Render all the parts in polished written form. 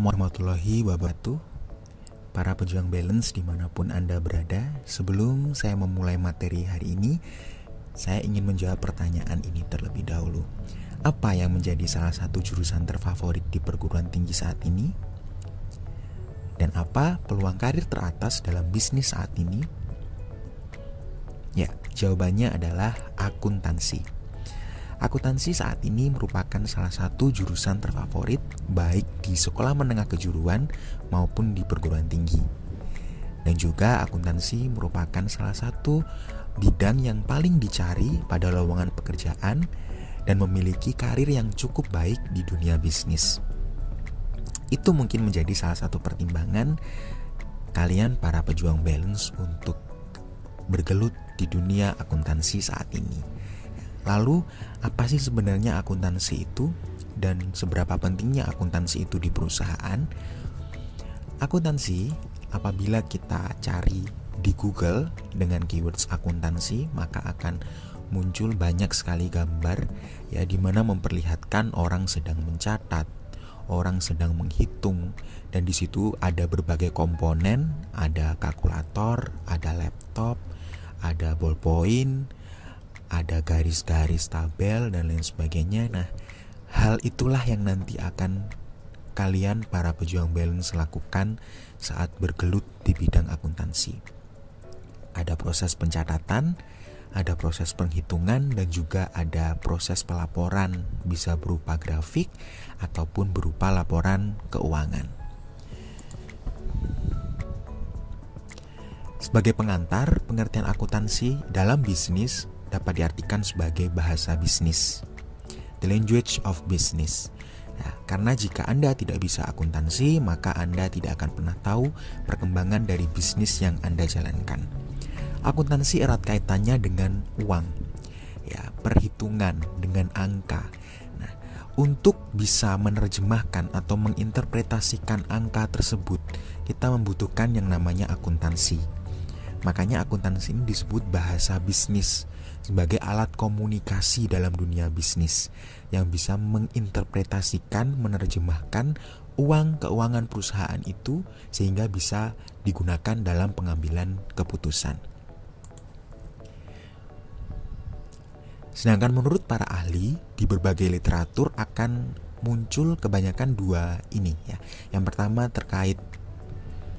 Assalamualaikum warahmatullahi wabarakatuh. Para pejuang balance dimanapun Anda berada, sebelum saya memulai materi hari ini, saya ingin menjawab pertanyaan ini terlebih dahulu. Apa yang menjadi salah satu jurusan terfavorit di perguruan tinggi saat ini? Dan apa peluang karir teratas dalam bisnis saat ini? Ya, jawabannya adalah akuntansi. Akuntansi saat ini merupakan salah satu jurusan terfavorit baik di sekolah menengah kejuruan maupun di perguruan tinggi. Dan juga akuntansi merupakan salah satu bidang yang paling dicari pada lowongan pekerjaan dan memiliki karir yang cukup baik di dunia bisnis. Itu mungkin menjadi salah satu pertimbangan kalian para pejuang balance untuk bergelut di dunia akuntansi saat ini. Lalu, apa sih sebenarnya akuntansi itu dan seberapa pentingnya akuntansi itu di perusahaan? Akuntansi, apabila kita cari di Google dengan keywords akuntansi, maka akan muncul banyak sekali gambar ya di mana memperlihatkan orang sedang mencatat, orang sedang menghitung, dan di situ ada berbagai komponen, ada kalkulator, ada laptop, ada ballpoint, ada garis-garis tabel dan lain sebagainya. Nah, hal itulah yang nanti akan kalian para pejuang balance lakukan saat bergelut di bidang akuntansi. Ada proses pencatatan, ada proses penghitungan, dan juga ada proses pelaporan, bisa berupa grafik ataupun berupa laporan keuangan. Sebagai pengantar, pengertian akuntansi dalam bisnis dapat diartikan sebagai bahasa bisnis, the language of business. Nah, karena jika Anda tidak bisa akuntansi, maka Anda tidak akan pernah tahu perkembangan dari bisnis yang Anda jalankan. Akuntansi erat kaitannya dengan uang, ya, perhitungan, dengan angka. Nah, untuk bisa menerjemahkan atau menginterpretasikan angka tersebut, kita membutuhkan yang namanya akuntansi. Makanya akuntansi ini disebut bahasa bisnis, sebagai alat komunikasi dalam dunia bisnis yang bisa menginterpretasikan, menerjemahkan uang keuangan perusahaan itu sehingga bisa digunakan dalam pengambilan keputusan. Sedangkan menurut para ahli, di berbagai literatur akan muncul kebanyakan dua ini ya. Yang pertama terkait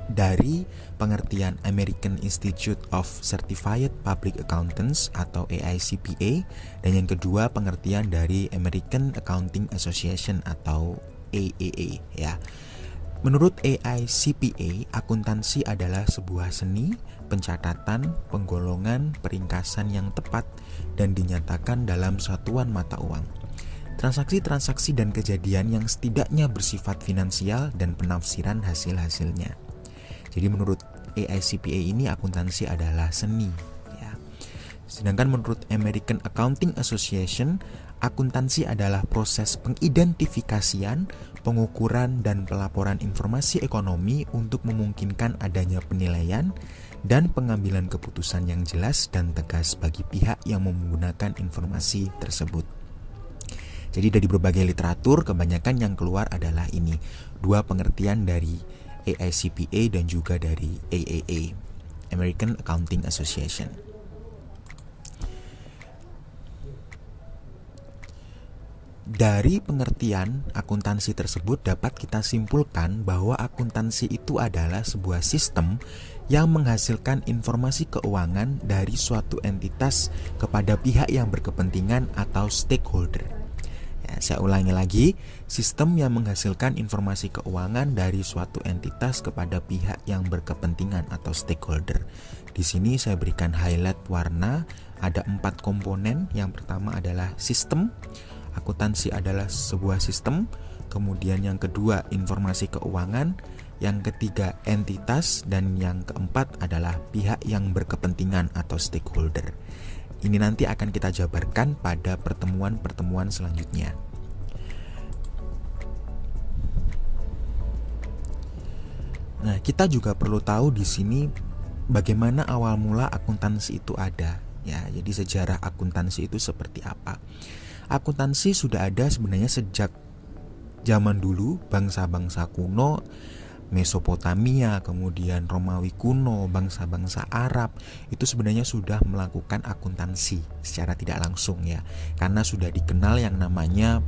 dari pengertian American Institute of Certified Public Accountants atau AICPA, dan yang kedua pengertian dari American Accounting Association atau AAA ya. Menurut AICPA, akuntansi adalah sebuah seni pencatatan, penggolongan, peringkasan yang tepat dan dinyatakan dalam satuan mata uang. Transaksi-transaksi dan kejadian yang setidaknya bersifat finansial dan penafsiran hasil-hasilnya. Jadi menurut AICPA ini akuntansi adalah seni ya. Sedangkan menurut American Accounting Association, akuntansi adalah proses pengidentifikasian, pengukuran dan pelaporan informasi ekonomi untuk memungkinkan adanya penilaian dan pengambilan keputusan yang jelas dan tegas bagi pihak yang menggunakan informasi tersebut. Jadi dari berbagai literatur kebanyakan yang keluar adalah ini, dua pengertian dari AICPA dan juga dari AAA, American Accounting Association. Dari pengertian akuntansi tersebut dapat kita simpulkan bahwa akuntansi itu adalah sebuah sistem yang menghasilkan informasi keuangan dari suatu entitas kepada pihak yang berkepentingan atau stakeholder. Saya ulangi lagi, sistem yang menghasilkan informasi keuangan dari suatu entitas kepada pihak yang berkepentingan atau stakeholder. Di sini saya berikan highlight warna, ada 4 komponen. Yang pertama adalah sistem. Akuntansi adalah sebuah sistem. Kemudian yang kedua informasi keuangan, yang ketiga entitas, dan yang keempat adalah pihak yang berkepentingan atau stakeholder. Ini nanti akan kita jabarkan pada pertemuan-pertemuan selanjutnya. Nah, kita juga perlu tahu di sini bagaimana awal mula akuntansi itu ada. Ya, jadi sejarah akuntansi itu seperti apa? Akuntansi sudah ada sebenarnya sejak zaman dulu bangsa-bangsa kuno Mesopotamia, kemudian Romawi kuno, bangsa-bangsa Arab itu sebenarnya sudah melakukan akuntansi secara tidak langsung ya, karena sudah dikenal yang namanya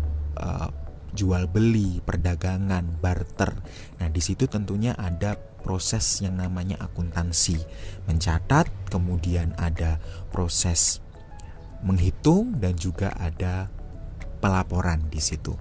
jual beli, perdagangan, barter. Nah, di situ tentunya ada proses yang namanya akuntansi, mencatat, kemudian ada proses menghitung dan juga ada pelaporan di situ.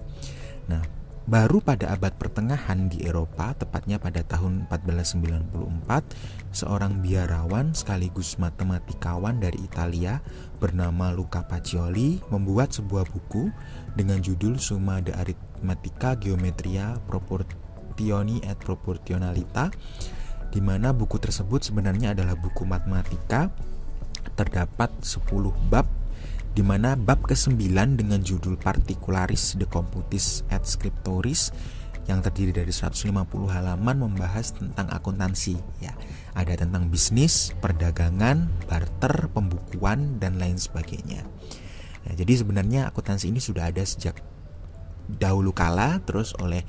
Nah, baru pada abad pertengahan di Eropa, tepatnya pada tahun 1494, seorang biarawan sekaligus matematikawan dari Italia bernama Luca Pacioli membuat sebuah buku dengan judul Summa de Arithmetica Geometria Proportioni et Proportionalita, di mana buku tersebut sebenarnya adalah buku matematika. Terdapat 10 bab, di mana bab ke-9 dengan judul Particularis de Computis et Scriptoris yang terdiri dari 150 halaman membahas tentang akuntansi ya. Ada tentang bisnis, perdagangan, barter, pembukuan dan lain sebagainya. Nah, jadi sebenarnya akuntansi ini sudah ada sejak dahulu kala, terus oleh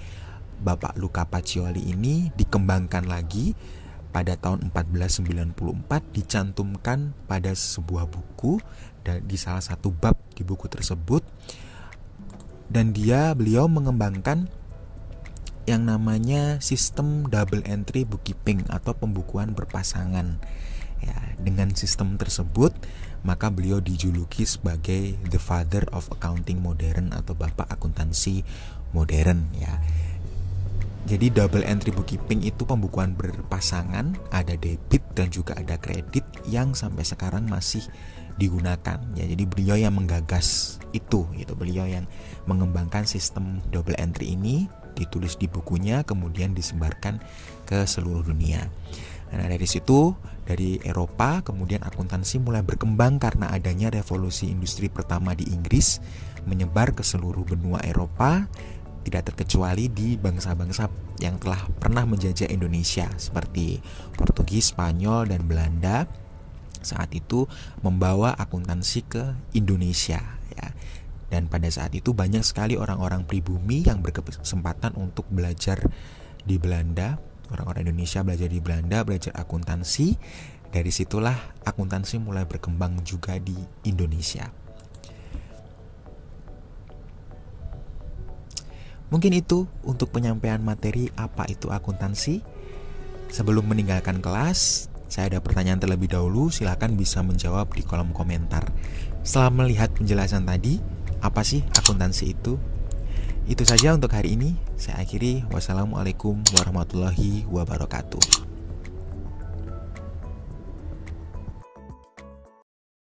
Bapak Luca Pacioli ini dikembangkan lagi. Pada tahun 1494 dicantumkan pada sebuah buku dan di salah satu bab di buku tersebut, dan beliau mengembangkan yang namanya sistem double entry bookkeeping atau pembukuan berpasangan. Ya, dengan sistem tersebut maka beliau dijuluki sebagai the father of accounting modern atau bapak akuntansi modern ya. Jadi double entry bookkeeping itu pembukuan berpasangan, ada debit dan juga ada kredit yang sampai sekarang masih digunakan ya. Jadi beliau yang menggagas itu beliau yang mengembangkan sistem double entry ini, ditulis di bukunya kemudian disebarkan ke seluruh dunia. Nah, dari situ, dari Eropa kemudian akuntansi mulai berkembang karena adanya revolusi industri pertama di Inggris, menyebar ke seluruh benua Eropa, tidak terkecuali di bangsa-bangsa yang telah pernah menjajah Indonesia seperti Portugis, Spanyol, dan Belanda. Saat itu membawa akuntansi ke Indonesia ya. Dan pada saat itu banyak sekali orang-orang pribumi yang berkesempatan untuk belajar di Belanda. Orang-orang Indonesia belajar di Belanda, belajar akuntansi. Dari situlah akuntansi mulai berkembang juga di Indonesia. Mungkin itu untuk penyampaian materi apa itu akuntansi. Sebelum meninggalkan kelas, saya ada pertanyaan terlebih dahulu, silakan bisa menjawab di kolom komentar. Setelah melihat penjelasan tadi, apa sih akuntansi itu? Itu saja untuk hari ini. Saya akhiri. Wassalamualaikum warahmatullahi wabarakatuh.